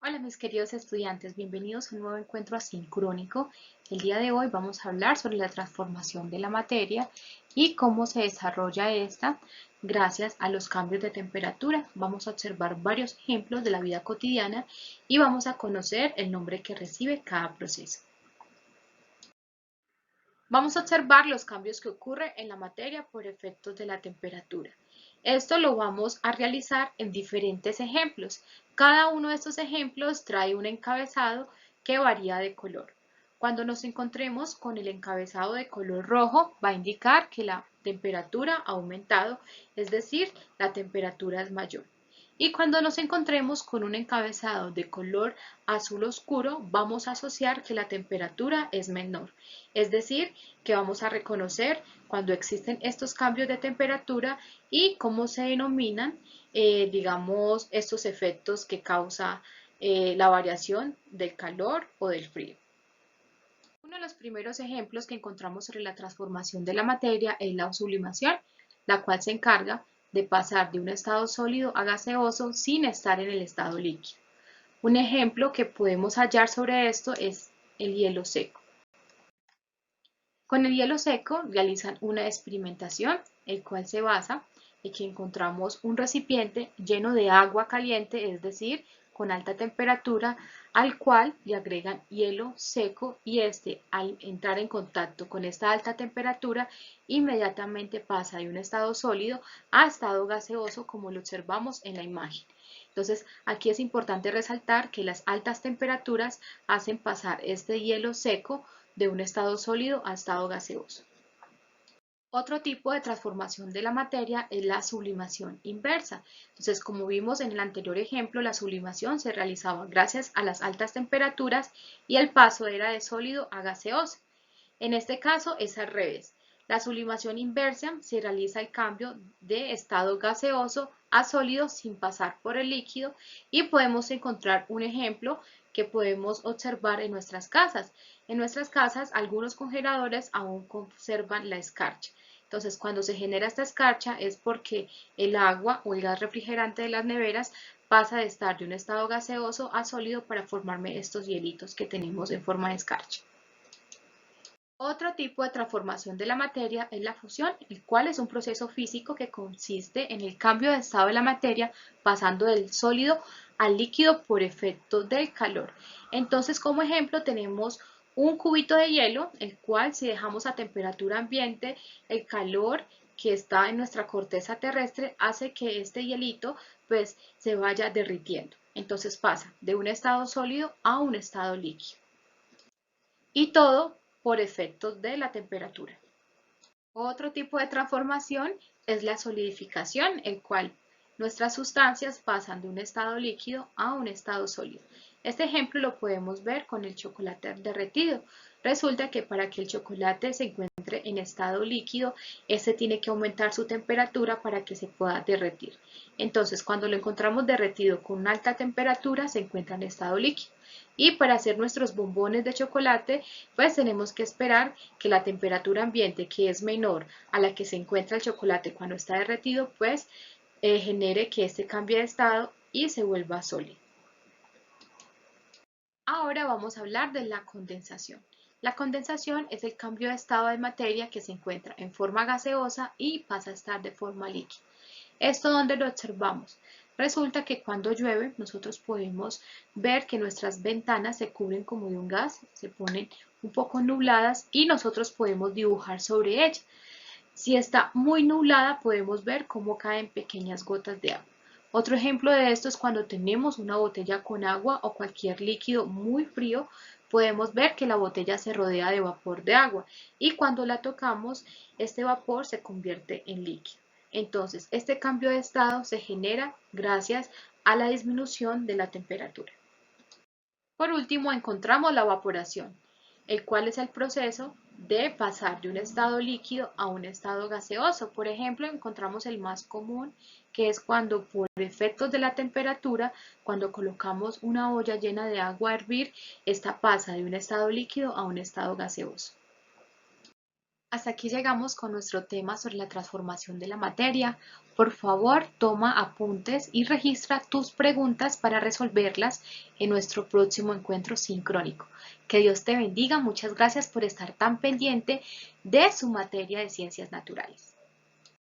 Hola mis queridos estudiantes, bienvenidos a un nuevo encuentro asincrónico. El día de hoy vamos a hablar sobre la transformación de la materia y cómo se desarrolla esta gracias a los cambios de temperatura. Vamos a observar varios ejemplos de la vida cotidiana y vamos a conocer el nombre que recibe cada proceso. Vamos a observar los cambios que ocurren en la materia por efectos de la temperatura. Esto lo vamos a realizar en diferentes ejemplos. Cada uno de estos ejemplos trae un encabezado que varía de color. Cuando nos encontremos con el encabezado de color rojo, va a indicar que la temperatura ha aumentado, es decir, la temperatura es mayor. Y cuando nos encontremos con un encabezado de color azul oscuro, vamos a asociar que la temperatura es menor. Es decir, que vamos a reconocer cuando existen estos cambios de temperatura y cómo se denominan, digamos, estos efectos que causa la variación del calor o del frío. Uno de los primeros ejemplos que encontramos sobre la transformación de la materia es la sublimación, la cual se encarga de pasar de un estado sólido a gaseoso sin estar en el estado líquido. Un ejemplo que podemos hallar sobre esto es el hielo seco. Con el hielo seco realizan una experimentación, el cual se basa en que encontramos un recipiente lleno de agua caliente, es decir, con alta temperatura, al cual le agregan hielo seco y este, al entrar en contacto con esta alta temperatura, inmediatamente pasa de un estado sólido a estado gaseoso, como lo observamos en la imagen. Entonces, aquí es importante resaltar que las altas temperaturas hacen pasar este hielo seco de un estado sólido a estado gaseoso. Otro tipo de transformación de la materia es la sublimación inversa. Entonces, como vimos en el anterior ejemplo, la sublimación se realizaba gracias a las altas temperaturas y el paso era de sólido a gaseoso. En este caso es al revés. La sublimación inversa se realiza el cambio de estado gaseoso a sólido sin pasar por el líquido y podemos encontrar un ejemplo que podemos observar en nuestras casas. En nuestras casas algunos congeladores aún conservan la escarcha. Entonces, cuando se genera esta escarcha es porque el agua o el gas refrigerante de las neveras pasa de estar de un estado gaseoso a sólido para formarme estos hielitos que tenemos en forma de escarcha. Otro tipo de transformación de la materia es la fusión, el cual es un proceso físico que consiste en el cambio de estado de la materia pasando del sólido al líquido por efecto del calor. Entonces, como ejemplo, tenemos un cubito de hielo, el cual si dejamos a temperatura ambiente, el calor que está en nuestra corteza terrestre hace que este hielito pues se vaya derritiendo. Entonces pasa de un estado sólido a un estado líquido. Y todo por efectos de la temperatura. Otro tipo de transformación es la solidificación, el cual nuestras sustancias pasan de un estado líquido a un estado sólido. Este ejemplo lo podemos ver con el chocolate derretido. Resulta que para que el chocolate se encuentre en estado líquido, este tiene que aumentar su temperatura para que se pueda derretir. Entonces, cuando lo encontramos derretido con una alta temperatura, se encuentra en estado líquido. Y para hacer nuestros bombones de chocolate, pues tenemos que esperar que la temperatura ambiente, que es menor a la que se encuentra el chocolate cuando está derretido, pues genere que este cambie de estado y se vuelva sólido. Ahora vamos a hablar de la condensación. La condensación es el cambio de estado de materia que se encuentra en forma gaseosa y pasa a estar de forma líquida. ¿Esto dónde lo observamos? Resulta que cuando llueve nosotros podemos ver que nuestras ventanas se cubren como de un gas, se ponen un poco nubladas y nosotros podemos dibujar sobre ella. Si está muy nublada podemos ver cómo caen pequeñas gotas de agua. Otro ejemplo de esto es cuando tenemos una botella con agua o cualquier líquido muy frío, podemos ver que la botella se rodea de vapor de agua y cuando la tocamos, este vapor se convierte en líquido. Entonces, este cambio de estado se genera gracias a la disminución de la temperatura. Por último, encontramos la evaporación, el cual es el proceso de pasar de un estado líquido a un estado gaseoso. Por ejemplo, encontramos el más común, que es cuando por efectos de la temperatura, cuando colocamos una olla llena de agua a hervir, esta pasa de un estado líquido a un estado gaseoso. Hasta aquí llegamos con nuestro tema sobre la transformación de la materia. Por favor, toma apuntes y registra tus preguntas para resolverlas en nuestro próximo encuentro sincrónico. Que Dios te bendiga. Muchas gracias por estar tan pendiente de su materia de ciencias naturales.